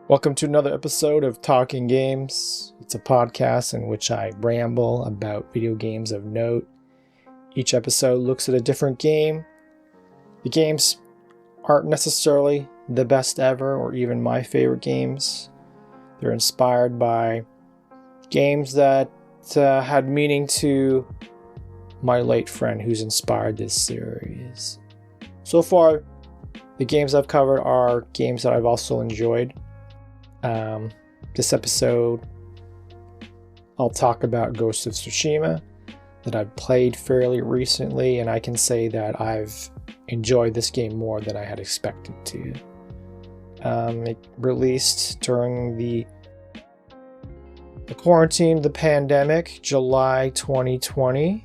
Welcome to another episode of Talking Games. It's a podcast in which I ramble about video games of note. Each episode looks at a different game. The games aren't necessarily the best ever or even my favorite games. They're inspired by games that had meaning to my late friend who's inspired this series. So far, the games I've covered are games that I've also enjoyed. This episode, I'll talk about Ghost of Tsushima that I've played fairly recently, and I can say that I've enjoyed this game more than I had expected to. It released during the quarantine, the pandemic, July 2020.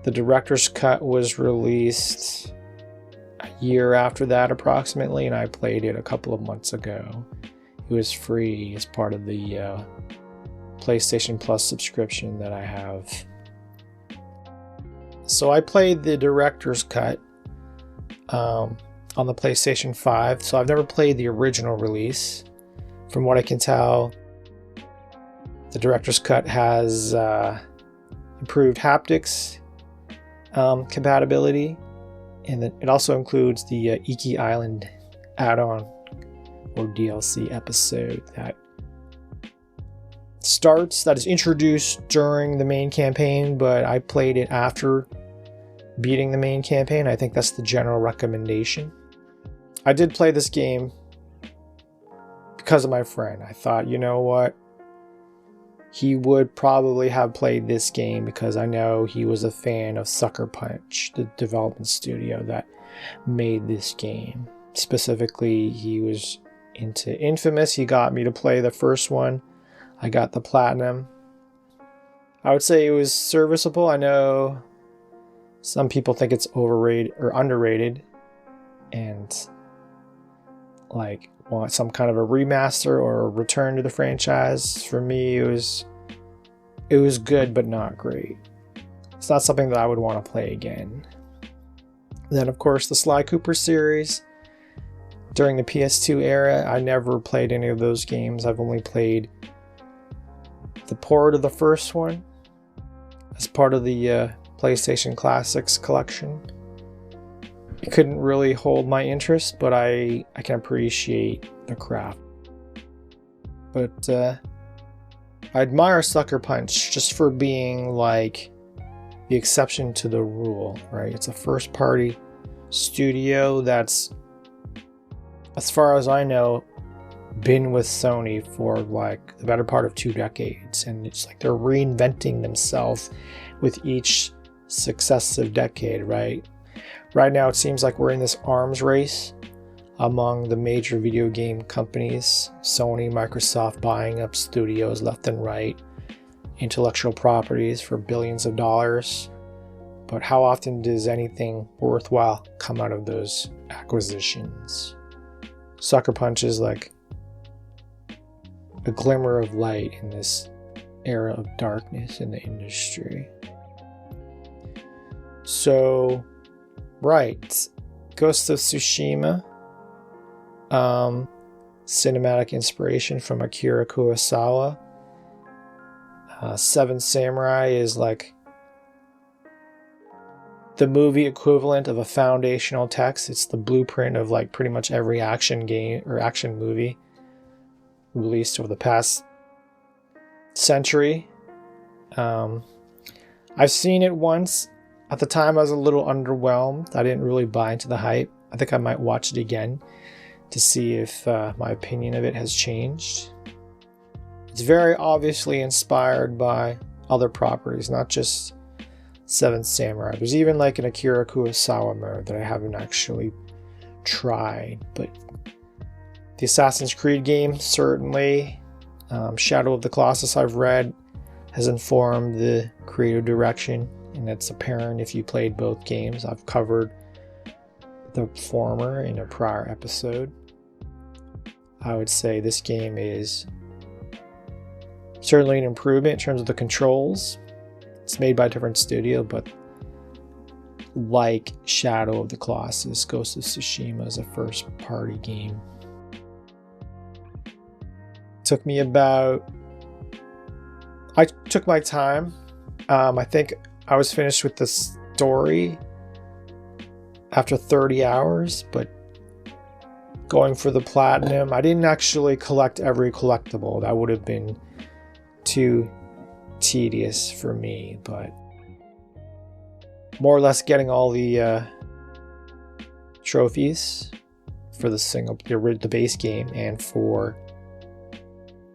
The director's cut was released a year after that approximately, and I played it a couple of months ago. It was free as part of the PlayStation Plus subscription that I have. So I played the director's cut on the PlayStation 5, so I've never played the original release. From what I can tell, the director's cut has improved haptics compatibility, and it also includes the Iki Island add-on or DLC episode that is introduced during the main campaign, but I played it after beating the main campaign. I think that's the general recommendation. I did play this game because of my friend. I thought, you know what? He would probably have played this game because I know he was a fan of Sucker Punch, the development studio that made this game. Specifically, he was into Infamous. He got me to play the first one. I got the platinum. I would say it was serviceable. I know some people think it's overrated or underrated and want some kind of a remaster or a return to the franchise. For me, it was good but not great. It's not something that I would want to play again. Then of course the Sly Cooper series. During the PS2 era, I never played any of those games. I've only played the port of the first one as part of the PlayStation Classics collection. It couldn't really hold my interest, but I can appreciate the craft. But I admire Sucker Punch just for being like the exception to the rule, right? It's a first-party studio that's, as far as I know, been with Sony for like the better part of 2 decades, and it's like they're reinventing themselves with each successive decade, right? Right now, it seems like we're in this arms race among the major video game companies. Sony, Microsoft buying up studios left and right, intellectual properties for billions of dollars. But how often does anything worthwhile come out of those acquisitions? Sucker Punch is like a glimmer of light in this era of darkness in the industry. So, right, Ghost of Tsushima, cinematic inspiration from Akira Kurosawa. Seven Samurai is like the movie equivalent of a foundational text. It's the blueprint of like pretty much every action game or action movie released over the past century. I've seen it once. At the time, I was a little underwhelmed. I didn't really buy into the hype. I think I might watch it again to see if my opinion of it has changed. It's very obviously inspired by other properties, not just Seven Samurai. There's even like an Akira Kurosawa mode that I haven't actually tried. But the Assassin's Creed game, certainly. Shadow of the Colossus, I've read, has informed the creative direction, and it's apparent if you played both games. I've covered the former in a prior episode. I would say this game is certainly an improvement in terms of the controls. It's made by a different studio, but like Shadow of the Colossus, Ghost of Tsushima is a first-party game. Took me about... I took my time. I think I was finished with the story after 30 hours, but going for the platinum, I didn't actually collect every collectible. That would have been too tedious for me, but more or less getting all the trophies for the base game and for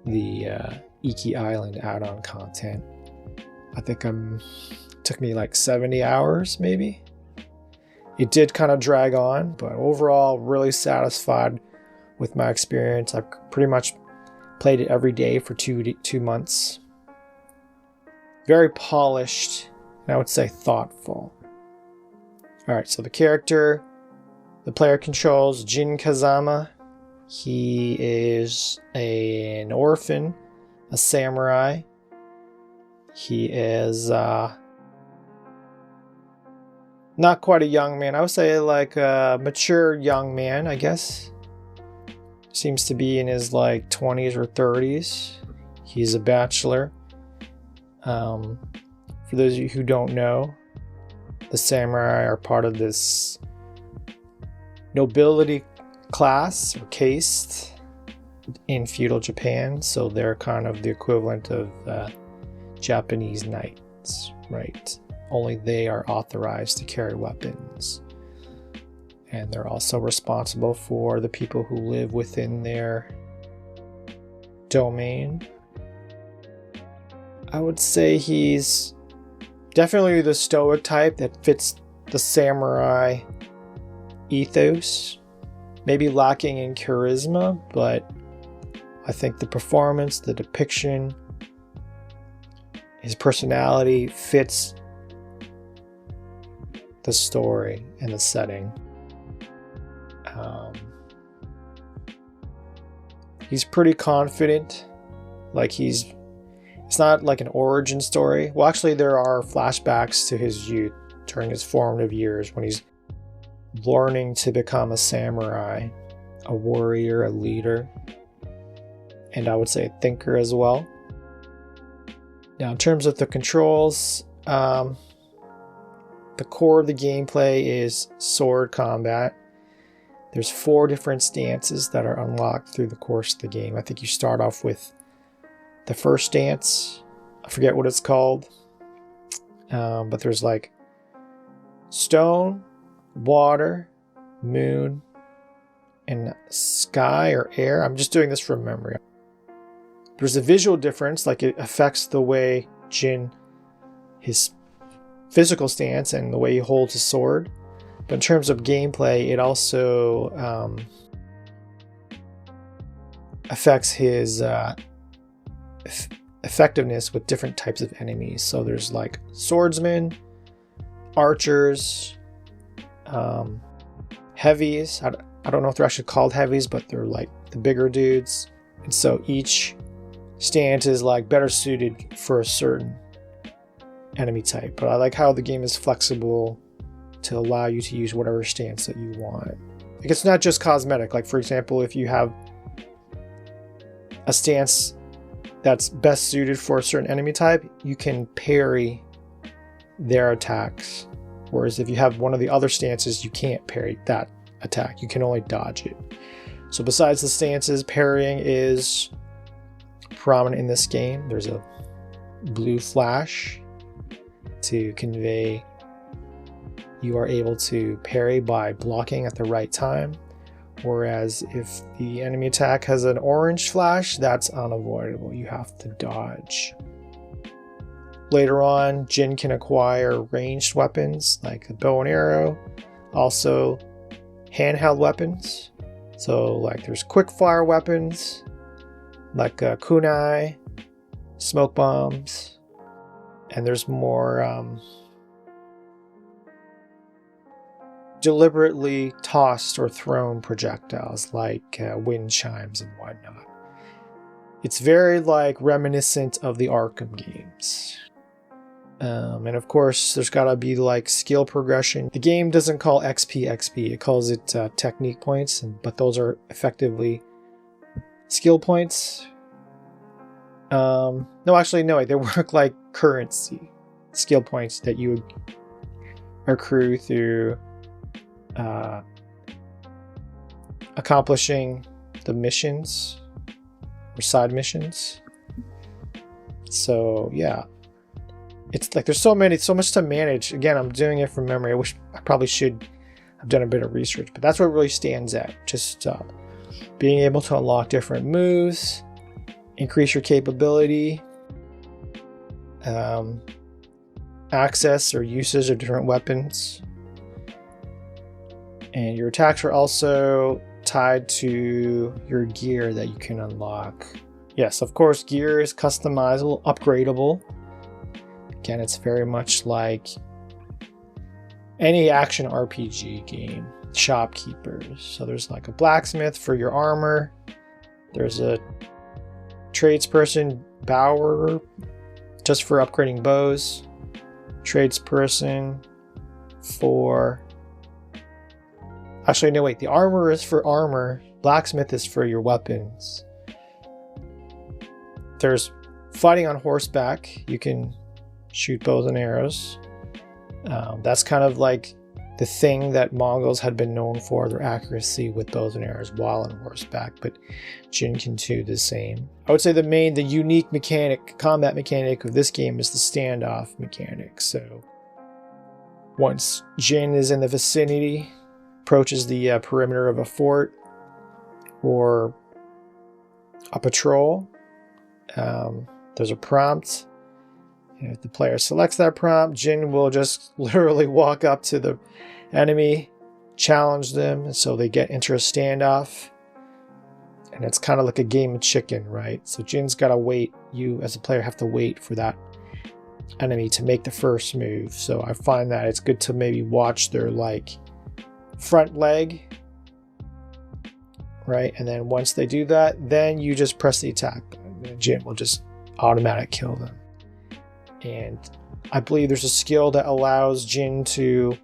the Iki Island add-on content. I think took me like 70 hours maybe. It did kind of drag on, but overall really satisfied with my experience. I pretty much played it every day for two months. Very polished, and I would say thoughtful. Alright, so the player controls Jin Kazama. He is an orphan, a samurai. He is not quite a young man. I would say like a mature young man, I guess. Seems to be in his like 20s or 30s. He's a bachelor. For those of you who don't know, the samurai are part of this nobility class or caste in feudal Japan, so they're kind of the equivalent of Japanese knights, right? Only they are authorized to carry weapons, and they're also responsible for the people who live within their domain. I would say he's definitely the stoic type that fits the samurai ethos. Maybe lacking in charisma, but I think the performance, the depiction, his personality fits the story and the setting. He's pretty confident. Like it's not like an origin story. Well, actually there are flashbacks to his youth during his formative years when he's learning to become a samurai, a warrior, a leader, and I would say a thinker as well. Now in terms of the controls, the core of the gameplay is sword combat. There's 4 different stances that are unlocked through the course of the game. I think you start off with the first stance. I forget what it's called. But there's like stone, water, moon, and sky or air. I'm just doing this from memory. There's a visual difference, like it affects the way Jin, his physical stance and the way he holds his sword. But in terms of gameplay, it also affects his effectiveness with different types of enemies. So there's like swordsmen, archers, heavies. I don't know if they're actually called heavies, but they're like the bigger dudes. And so each stance is like better suited for a certain enemy type. But I like how the game is flexible to allow you to use whatever stance that you want. Like it's not just cosmetic. Like for example, if you have a stance that's best suited for a certain enemy type, you can parry their attacks. Whereas if you have one of the other stances, you can't parry that attack. You can only dodge it. So besides the stances, parrying is prominent in this game. There's a blue flash to convey you are able to parry by blocking at the right time. Whereas if the enemy attack has an orange flash, that's unavoidable. You have to dodge. Later on, Jin can acquire ranged weapons like a bow and arrow, also handheld weapons. So like there's quick fire weapons like kunai, smoke bombs, and there's more deliberately tossed or thrown projectiles like wind chimes and whatnot. It's very like reminiscent of the Arkham games. And of course, there's gotta be like skill progression. The game doesn't call XP, it calls it technique points, but those are effectively skill points. No, actually, no. They work like currency, skill points that you accrue through accomplishing the missions or side missions. So yeah, it's like there's so much to manage. Again, I'm doing it from memory. I wish I probably should have done a bit of research, but that's what really stands out. Just being able to unlock different moves, increase your capability, access or usage of different weapons, and your attacks are also tied to your gear that you can unlock. Yes, of course, gear is customizable, upgradable. Again, it's very much like any action RPG game, shopkeepers. So there's like a blacksmith for your armor. There's a tradesperson, bower, just for upgrading bows. Tradesperson for... Actually, no, wait. The armor is for armor. Blacksmith is for your weapons. There's fighting on horseback. You can shoot bows and arrows. That's kind of like the thing that Mongols had been known for, their accuracy with bows and arrows while on horseback, but Jin can do the same. I would say the unique combat mechanic of this game is the standoff mechanic. So once Jin is in the vicinity, approaches the perimeter of a fort or a patrol, there's a prompt. If the player selects that prompt, Jin will just literally walk up to the enemy, challenge them, and so they get into a standoff. And it's kind of like a game of chicken, right? So Jin's got to wait. You, as a player, have to wait for that enemy to make the first move. So I find that it's good to maybe watch their like front leg, right? And then once they do that, then you just press the attack button, and Jin will just automatic kill them. And I believe there's a skill that allows Jin to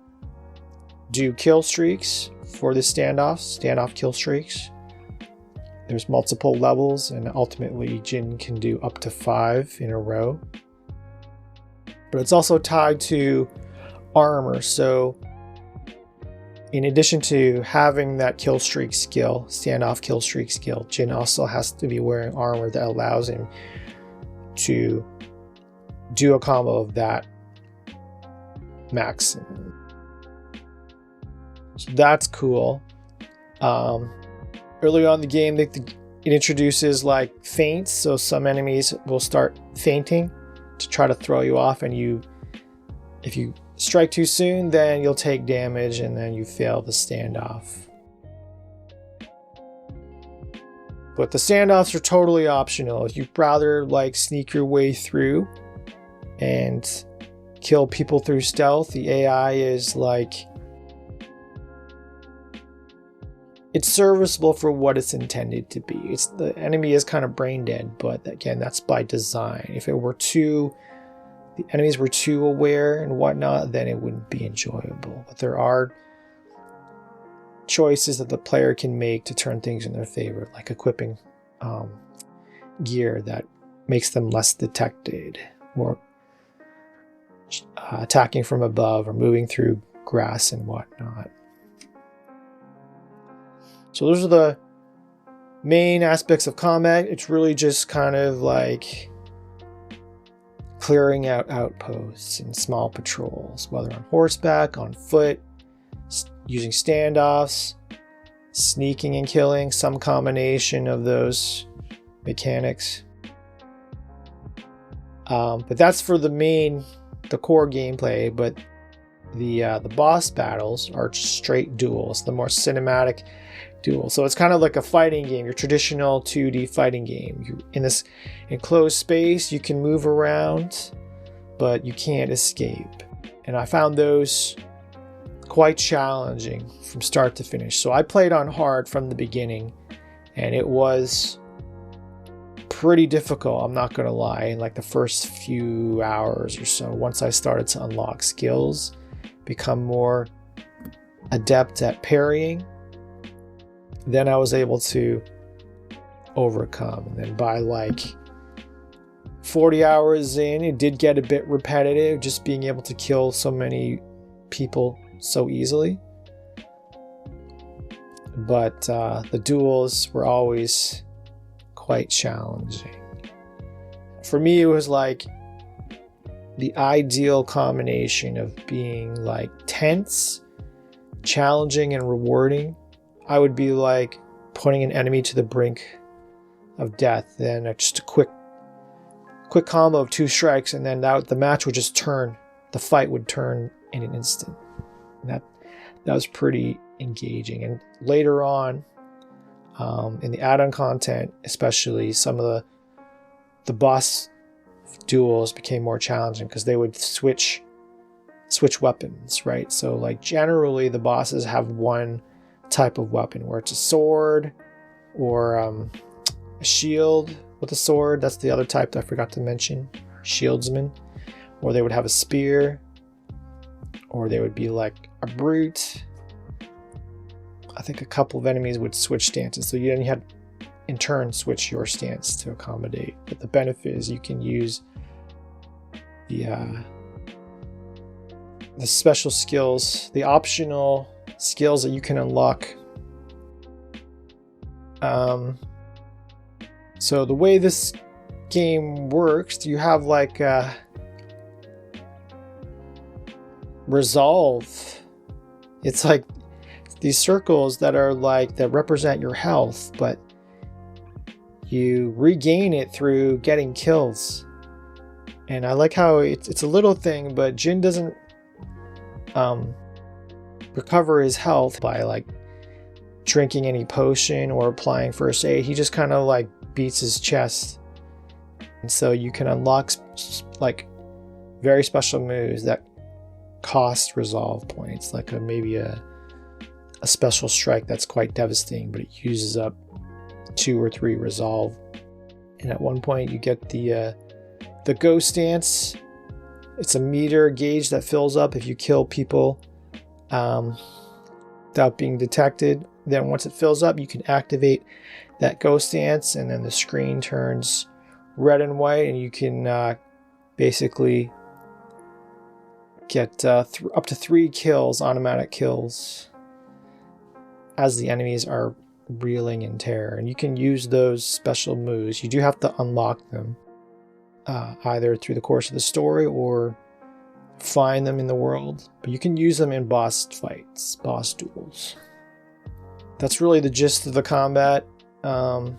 do kill streaks for the standoff kill streaks. There's multiple levels, and ultimately Jin can do up to 5 in a row. But it's also tied to armor, so in addition to having that kill streak skill, standoff kill streak skill, Jin also has to be wearing armor that allows him to do a combo of that maximum. So that's cool. Early on in the game, it introduces like feints, so some enemies will start feinting to try to throw you off, and if you strike too soon, then you'll take damage and then you fail the standoff. But the standoffs are totally optional. If you'd rather like sneak your way through and kill people through stealth, the AI is like, it's serviceable for what it's intended to be. The enemy is kind of brain dead, but again, that's by design. If the enemies were too aware and whatnot, then it wouldn't be enjoyable. But there are choices that the player can make to turn things in their favor, like equipping gear that makes them less detected, or attacking from above, or moving through grass and whatnot. So those are the main aspects of combat. It's really just kind of like clearing out outposts and small patrols, whether on horseback, on foot, using standoffs, sneaking and killing, some combination of those mechanics. But that's for the core gameplay. But the boss battles are just straight duels, the more cinematic duel. So it's kind of like a fighting game, your traditional 2D fighting game. You're in this enclosed space, you can move around, but you can't escape. And I found those quite challenging from start to finish. So I played on hard from the beginning, and it was pretty difficult, I'm not gonna lie, in like the first few hours or so. Once I started to unlock skills, become more adept at parrying, then I was able to overcome. And then by like 40 hours in, it did get a bit repetitive, just being able to kill so many people so easily. But the duels were always quite challenging. For me, it was like the ideal combination of being like tense, challenging, and rewarding. I would be like putting an enemy to the brink of death, then just a quick combo of 2 strikes, and then the match would just turn. The fight would turn in an instant. And that was pretty engaging. And later on, in the add-on content, especially, some of the boss duels became more challenging because they would switch weapons, right? So like generally the bosses have one type of weapon, where it's a sword or a shield with a sword. That's the other type that I forgot to mention, shieldsman. Or they would have a spear, or they would be like a brute. I think a couple of enemies would switch stances, so you had in turn switch your stance to accommodate. But the benefit is you can use the special skills, the optional skills that you can unlock. So the way this game works, you have like resolve. It's like these circles that are like that represent your health, but you regain it through getting kills. And I like how it's a little thing, but Jin doesn't recover his health by like drinking any potion or applying first aid. He just kind of like beats his chest. And so you can unlock like very special moves that cost resolve points, like maybe a special strike that's quite devastating, but it uses up 2 or 3 resolve. And at one point you get the ghost dance. It's a meter gauge that fills up if you kill people without being detected. Then once it fills up, you can activate that ghost dance, and then the screen turns red and white, and you can basically get up to 3 kills, automatic kills, as the enemies are reeling in terror. And you can use those special moves. You do have to unlock them either through the course of the story or find them in the world, but you can use them in boss fights, boss duels. That's really the gist of the combat. In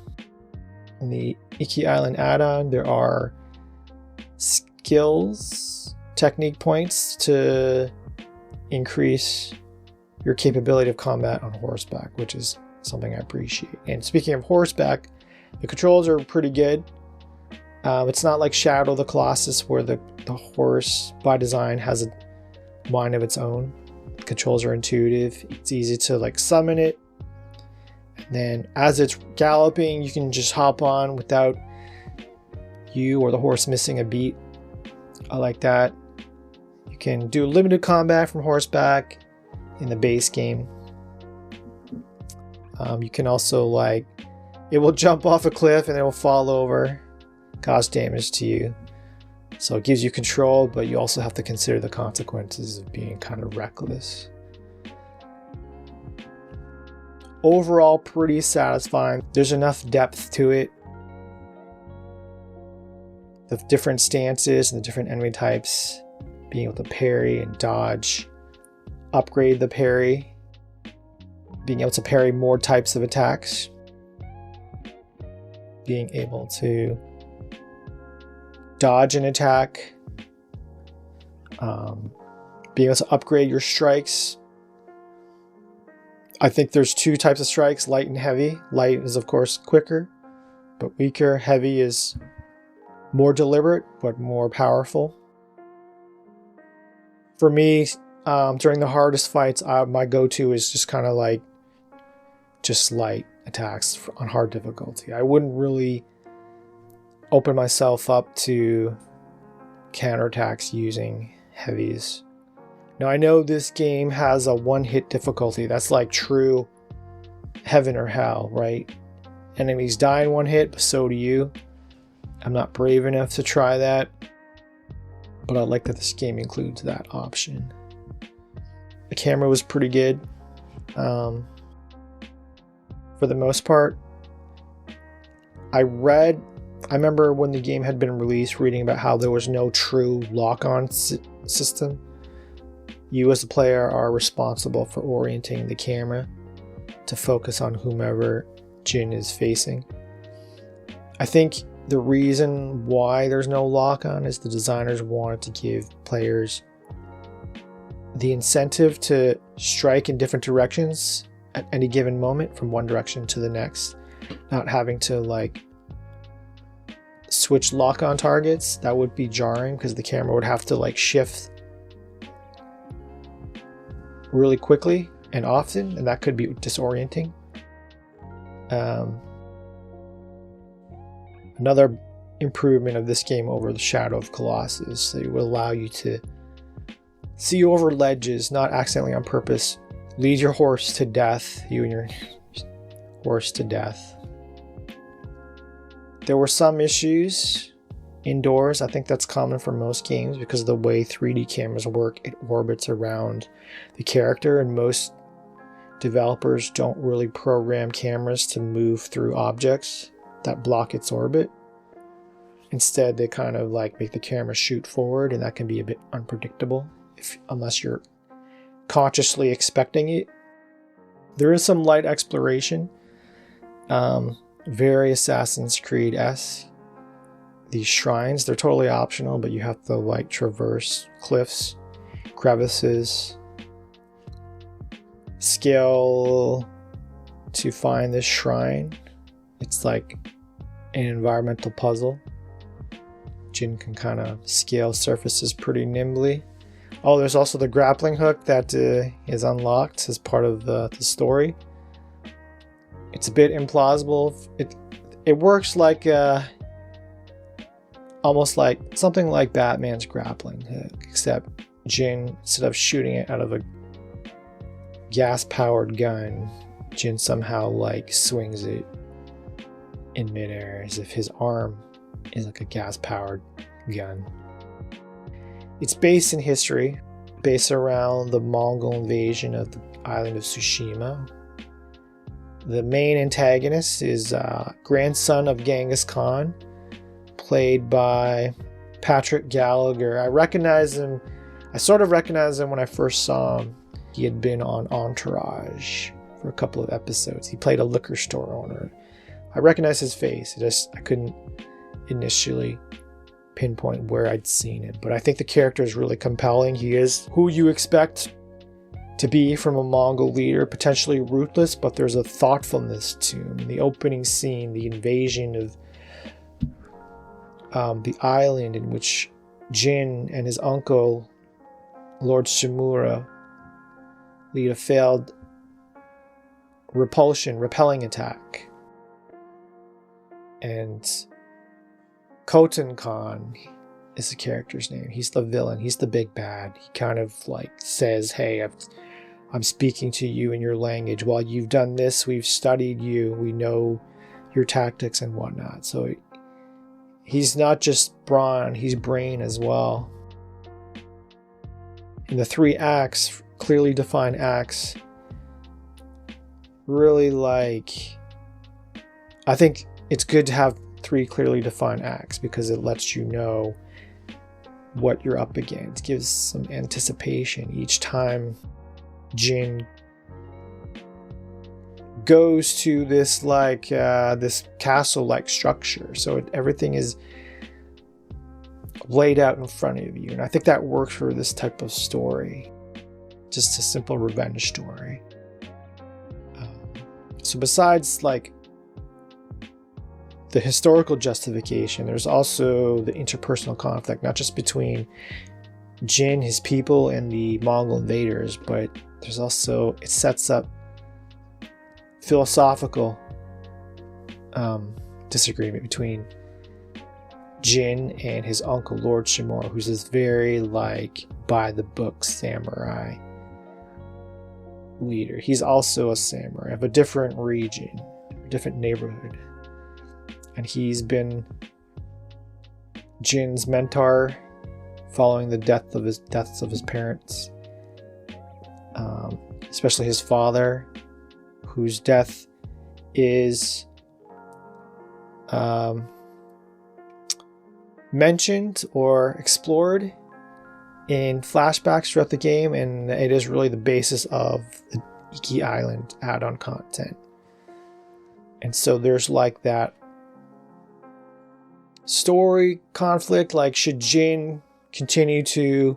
the Iki Island add-on, there are skills, technique points to increase your capability of combat on horseback, which is something I appreciate. And speaking of horseback, the controls are pretty good. It's not like Shadow the Colossus, where the horse by design has a mind of its own. The controls are intuitive. It's easy to like summon it. And then as it's galloping, you can just hop on without you or the horse missing a beat. I like that. You can do limited combat from horseback in the base game. You can also like, it will jump off a cliff and it will fall over, cause damage to you. So it gives you control, but you also have to consider the consequences of being kind of reckless. Overall, pretty satisfying. There's enough depth to it. The different stances and the different enemy types, being able to parry and dodge, upgrade the parry, being able to parry more types of attacks, being able to dodge an attack, being able to upgrade your strikes. I think there's 2 types of strikes, light and heavy. Light is of course quicker, but weaker. Heavy is more deliberate, but more powerful. For me, during the hardest fights, my go-to is just kind of like just light attacks on hard difficulty. I wouldn't really open myself up to counterattacks using heavies. Now I know this game has a 1-hit difficulty. That's like true heaven or hell, right? Enemies die in 1 hit, but so do you. I'm not brave enough to try that, but I like that this game includes that option. The camera was pretty good. For the most part, I remember when the game had been released, reading about how there was no true lock-on system. You as the player are responsible for orienting the camera to focus on whomever Jin is facing. I think the reason why there's no lock-on is the designers wanted to give players the incentive to strike in different directions at any given moment from one direction to the next, not having to like switch lock-on targets. That would be jarring because the camera would have to like shift really quickly and often, and that could be disorienting. Another improvement of this game over the Shadow of Colossus, that it will allow you to see over ledges, not accidentally on purpose, lead your horse to death, you and your horse to death. There were some issues indoors. I think that's common for most games because of the way 3D cameras work. It orbits around the character, and most developers don't really program cameras to move through objects that block its orbit. Instead, they kind of like make the camera shoot forward, and that can be a bit unpredictable unless you're consciously expecting it. There is some light exploration, very Assassin's Creed-esque. These shrines, they're totally optional, but you have to like traverse cliffs, crevices, scale to find this shrine. It's like an environmental puzzle. Jin can kind of scale surfaces pretty nimbly. Oh, there's also the grappling hook that is unlocked as part of the story. It's a bit implausible. It works like almost like something like Batman's grappling hook, except Jin, instead of shooting it out of a gas-powered gun, Jin somehow like swings it in midair as if his arm is like a gas-powered gun. It's based in history, based around the Mongol invasion of the island of Tsushima. The main antagonist is grandson of Genghis Khan, played by Patrick Gallagher. I sort of recognized him when I first saw him. He had been on Entourage for a couple of episodes. He played a liquor store owner. I recognized his face. I couldn't initially pinpoint where I'd seen him, but I think the character is really compelling. He is who you expect to be from a Mongol leader, potentially ruthless, but there's a thoughtfulness to him. In the opening scene, the invasion of the island in which Jin and his uncle, Lord Shimura, lead a failed repelling attack. And Khotan Khan is the character's name. He's the villain. He's the big bad. He kind of like says, hey, I'm speaking to you in your language. While you've done this, we've studied you. We know your tactics and whatnot. So he's not just brawn, he's brain as well. In the 3 acts, clearly defined acts, really I think it's good to have 3 clearly defined acts because it lets you know what you're up against. It gives some anticipation each time Jin goes to this this castle-like structure. So everything is laid out in front of you, and I think that works for this type of story. Just a simple revenge story. So besides the historical justification, there's also the interpersonal conflict, not just between Jin, his people, and the Mongol invaders, but there's also, it sets up philosophical disagreement between Jin and his uncle, Lord Shimura, who's this very by the book samurai leader. He's also a samurai of a different region, a different neighborhood. And he's been Jin's mentor following the deaths of his parents, especially his father, whose death is mentioned or explored in flashbacks throughout the game, and it is really the basis of the Iki Island add-on content. And so there's like that story conflict, like should Jin continue to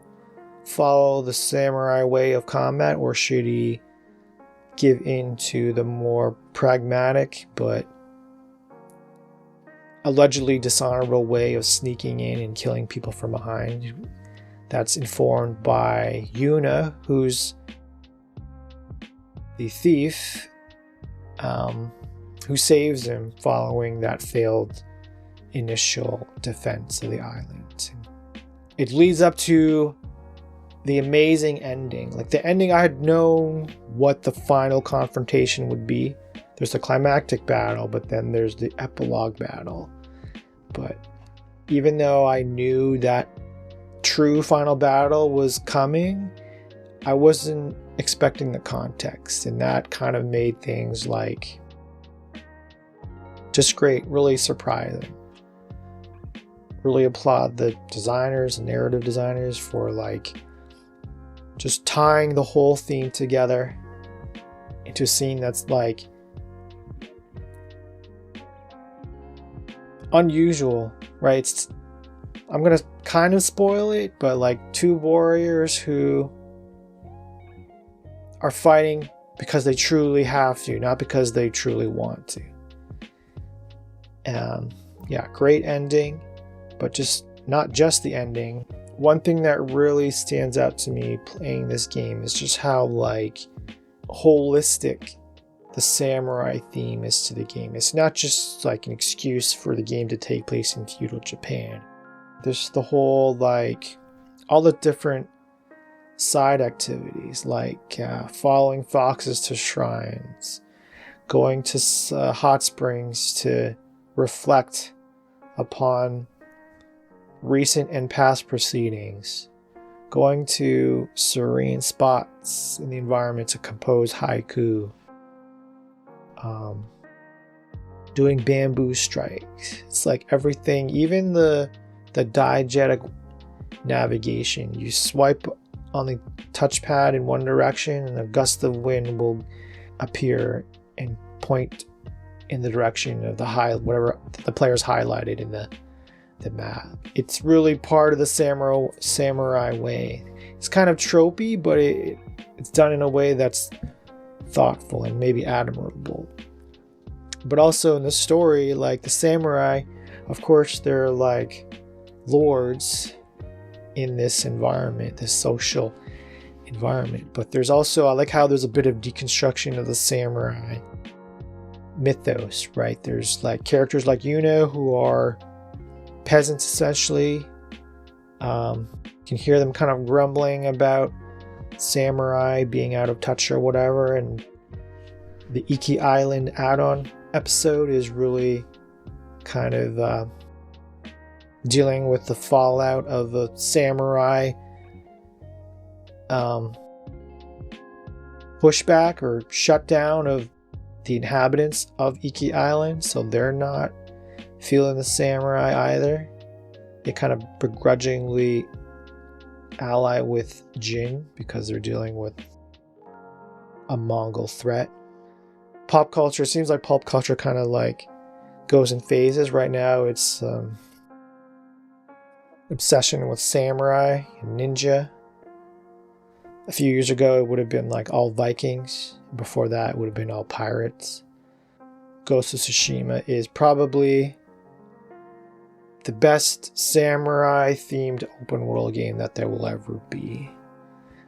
follow the samurai way of combat, or should he give in to the more pragmatic but allegedly dishonorable way of sneaking in and killing people from behind? That's informed by Yuna, who's the thief who saves him following that failed initial defense of the island. It leads up to the amazing ending. Like the ending, I had known what the final confrontation would be. There's the climactic battle, but then there's the epilogue battle. But even though I knew that true final battle was coming, I wasn't expecting the context, and that kind of made things like just great, really surprising. Really applaud the designers and narrative designers for like just tying the whole theme together into a scene that's like unusual, right? I'm gonna kind of spoil it, but like two warriors who are fighting because they truly have to, not because they truly want to. Yeah, great ending, but just not just the ending. One thing that really stands out to me playing this game is just how like holistic the samurai theme is to the game. It's not just like an excuse for the game to take place in feudal Japan. There's the whole like all the different side activities, like following foxes to shrines, going to hot springs to reflect upon recent and past proceedings, going to serene spots in the environment to compose haiku, doing bamboo strikes. It's like everything, even the diegetic navigation. You swipe on the touchpad in one direction and a gust of wind will appear and point in the direction of whatever the player's highlighted in the map. It's really part of the samurai way. It's kind of tropey, but it's done in a way that's thoughtful and maybe admirable. But also in the story, like the samurai, of course, they're like lords in this environment, this social environment. But there's also, I like how there's a bit of deconstruction of the samurai mythos, right? There's like characters like Yuna who are peasants essentially. You can hear them kind of grumbling about samurai being out of touch or whatever, and the Iki Island add-on episode is really kind of dealing with the fallout of the samurai pushback or shutdown of the inhabitants of Iki Island, so they're not feeling the samurai either. They kind of begrudgingly ally with Jin because they're dealing with a Mongol threat. Pop culture, seems like pop culture kind of like goes in phases. Right now it's obsession with samurai and ninja. A few years ago it would have been like all Vikings. Before that it would have been all pirates. Ghost of Tsushima is probably the best samurai themed open world game that there will ever be.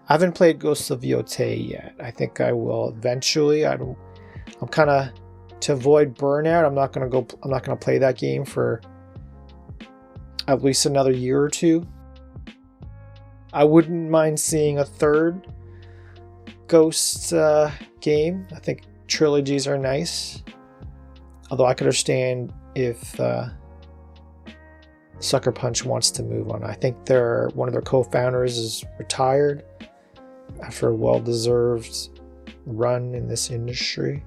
I haven't played Ghost of Yotei yet. I think I will eventually. I'm kind of, to avoid burnout, I'm not gonna play that game for at least another year or two. I wouldn't mind seeing a third Ghost game. I think trilogies are nice. Although I could understand if Sucker Punch wants to move on. I think one of their co-founders is retired after a well-deserved run in this industry.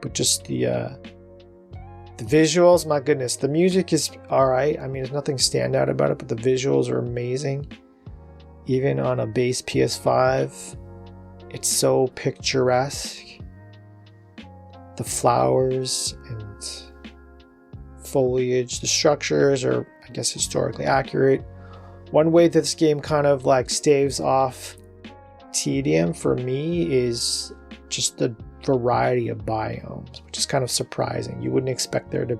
But just the visuals, my goodness, the music is alright. I mean, there's nothing standout about it, but the visuals are amazing. Even on a base PS5, it's so picturesque. The flowers and foliage, the structures are, I guess, historically accurate. One way that this game kind of like staves off tedium for me is just the variety of biomes, which is kind of surprising. You wouldn't expect there to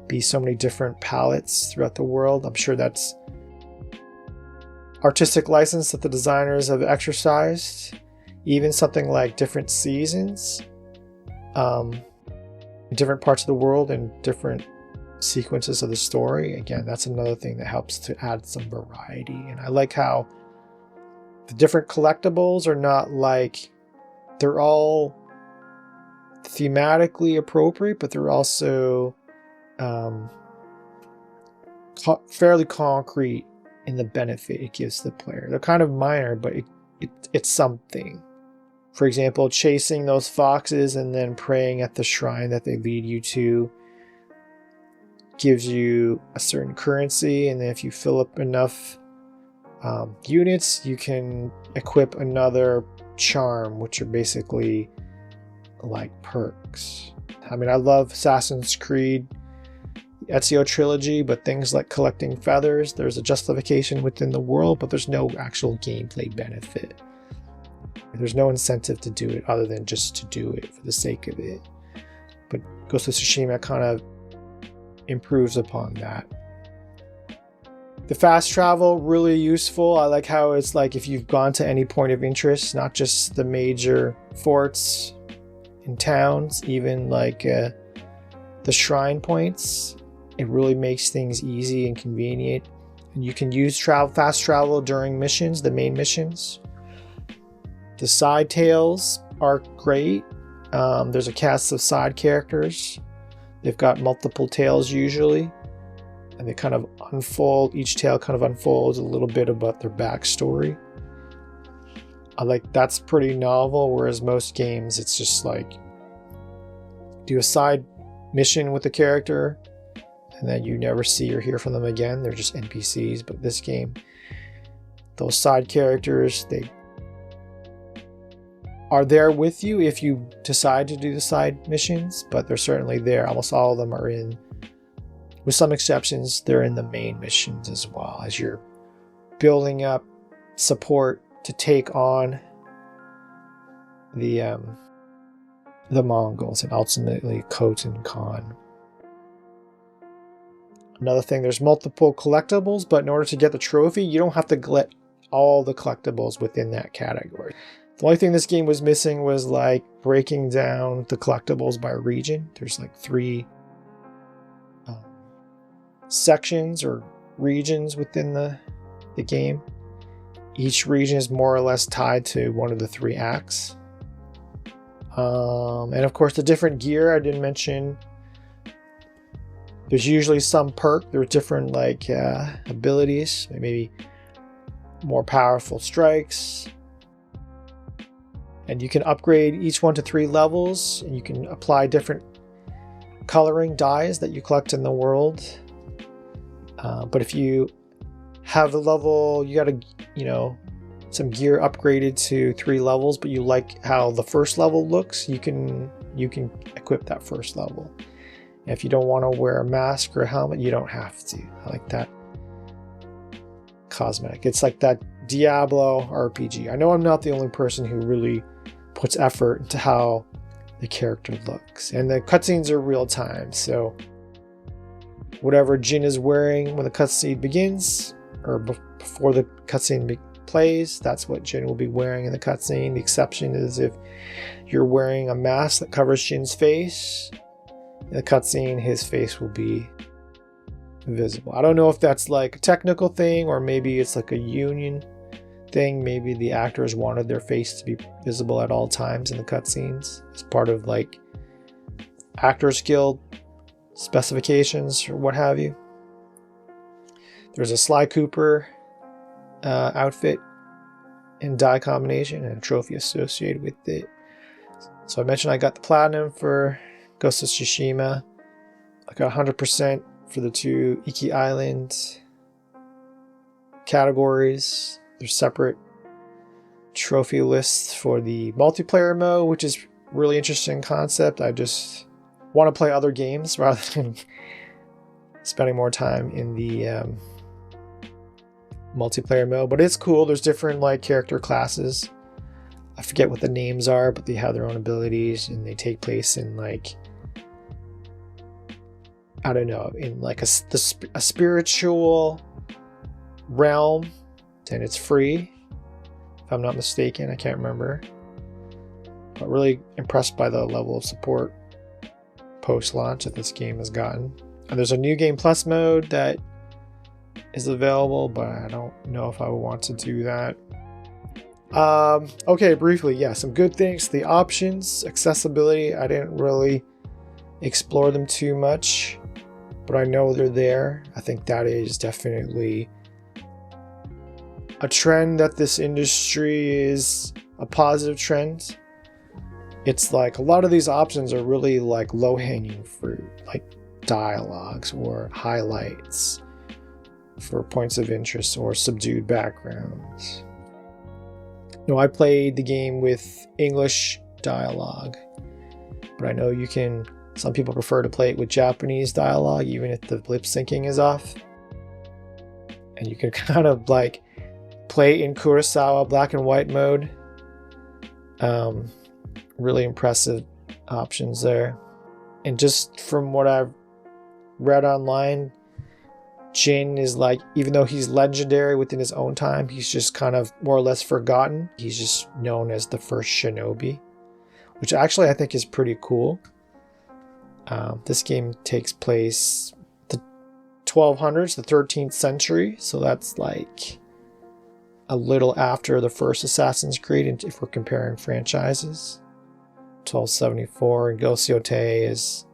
be so many different palettes throughout the world. I'm sure that's artistic license that the designers have exercised. Even something like different seasons, in different parts of the world and different sequences of the story. Again, that's another thing that helps to add some variety. And I like how the different collectibles are not like, they're all thematically appropriate, but they're also fairly concrete in the benefit it gives the player. They're kind of minor, but it's something. For example, chasing those foxes and then praying at the shrine that they lead you to gives you a certain currency, and then if you fill up enough units, you can equip another charm, which are basically like perks. I mean, I love Assassin's Creed Ezio trilogy, but things like collecting feathers, there's a justification within the world, but there's no actual gameplay benefit. There's no incentive to do it other than just to do it for the sake of it. But Ghost of Tsushima kind of improves upon that. The fast travel, really useful. I like how it's like if you've gone to any point of interest, not just the major forts and towns, even like the shrine points, it really makes things easy and convenient. And you can use fast travel during missions, the main missions. The side tales are great. There's a cast of side characters. They've got multiple tales usually, and they kind of unfold. Each tale kind of unfolds a little bit about their backstory. I like that's pretty novel, whereas most games it's just like do a side mission with the character and then you never see or hear from them again. They're just NPCs. But this game, those side characters, they are there with you if you decide to do the side missions, but they're certainly there. Almost all of them are in, with some exceptions, they're in the main missions as well, as you're building up support to take on the Mongols and ultimately Khotan Khan. Another thing, there's multiple collectibles, but in order to get the trophy, you don't have to get all the collectibles within that category. The only thing this game was missing was like breaking down the collectibles by region. There's like 3 sections or regions within the game. Each region is more or less tied to one of the 3 acts. And of course the different gear I didn't mention. There's usually some perk. There's different like abilities, maybe more powerful strikes. And you can upgrade each one to 3 levels, and you can apply different coloring dyes that you collect in the world. But if you have a level, you got some gear upgraded to 3 levels, but you like how the first level looks, you can equip that first level. And if you don't want to wear a mask or a helmet, you don't have to. I like that cosmetic. It's like that Diablo RPG. I know I'm not the only person who really puts effort into how the character looks. And the cutscenes are real time, so whatever Jin is wearing when the cutscene begins, or before the cutscene plays, that's what Jin will be wearing in the cutscene. The exception is if you're wearing a mask that covers Jin's face, in the cutscene his face will be visible. I don't know if that's like a technical thing or maybe it's like a union thing. Maybe the actors wanted their face to be visible at all times in the cutscenes. It's part of like Actors Guild specifications or what have you. There's a Sly Cooper outfit and die combination and a trophy associated with it. So I mentioned I got the platinum for Ghost of Tsushima. I got 100% for the 2 Iki Island categories. There's separate trophy lists for the multiplayer mode, which is really interesting concept. I just want to play other games rather than spending more time in the multiplayer mode, but it's cool. There's different like character classes. I forget what the names are, but they have their own abilities and they take place in like, I don't know, in like a spiritual realm, and it's free if I'm not mistaken. I can't remember, but really impressed by the level of support post-launch that this game has gotten. And there's a new game plus mode that is available, but I don't know if I would want to do that. Okay, briefly, yeah, some good things. The options, accessibility, I didn't really explore them too much, but I know they're there. I think that is definitely a trend that this industry is a positive trend. It's like a lot of these options are really like low-hanging fruit, like dialogues or highlights for points of interest or subdued backgrounds. No, I played the game with English dialogue, but I know some people prefer to play it with Japanese dialogue, even if the lip syncing is off. And you can kind of like play in Kurosawa black and white mode. Really impressive options there. And just from what I've read online, Jin is like, even though he's legendary within his own time, he's just kind of more or less forgotten. He's just known as the first shinobi, which actually I think is pretty cool. This game takes place the 1200s, the 13th century, so that's like a little after the first Assassin's Creed if we're comparing franchises. 1274, and Ghost of Tsushima is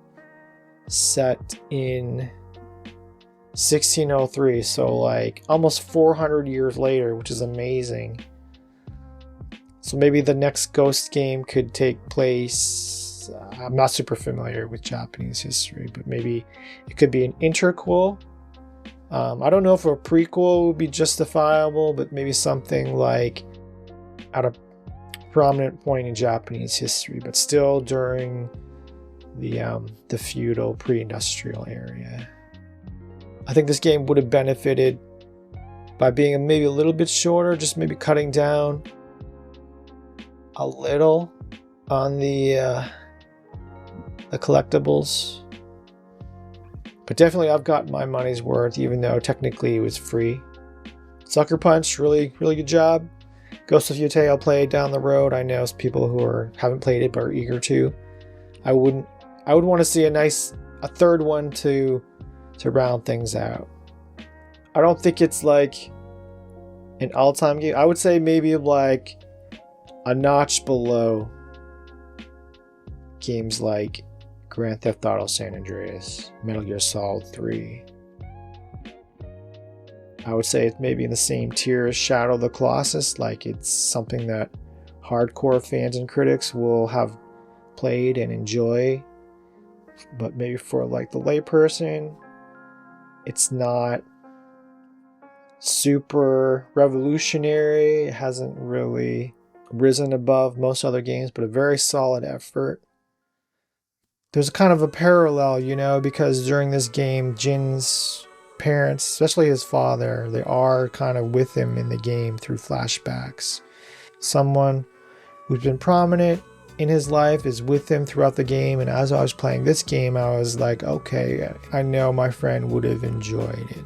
set in 1603, so like almost 400 years later, which is amazing. So maybe the next Ghost game could take place, I'm not super familiar with Japanese history, but maybe it could be an interquel. I don't know if a prequel would be justifiable, but maybe something like at a prominent point in Japanese history, but still during the feudal pre-industrial area. I think this game would have benefited by being maybe a little bit shorter, just maybe cutting down a little on the collectibles. But definitely I've gotten my money's worth, even though technically it was free. Sucker Punch, really, really good job. Ghost of Tsushima I'll play down the road. I know people who haven't played it but are eager to. I would want to see a third one to round things out. I don't think it's like an all-time game. I would say maybe like a notch below games like Grand Theft Auto San Andreas, Metal Gear Solid 3. I would say it's maybe in the same tier as Shadow of the Colossus. Like, it's something that hardcore fans and critics will have played and enjoy, but maybe for like the layperson, it's not super revolutionary. It hasn't really risen above most other games, but a very solid effort. There's kind of a parallel, because during this game, Jin's parents, especially his father, they are kind of with him in the game through flashbacks. Someone who's been prominent in his life is with him throughout the game, and as I was playing this game, I was like, okay, I know my friend would have enjoyed it.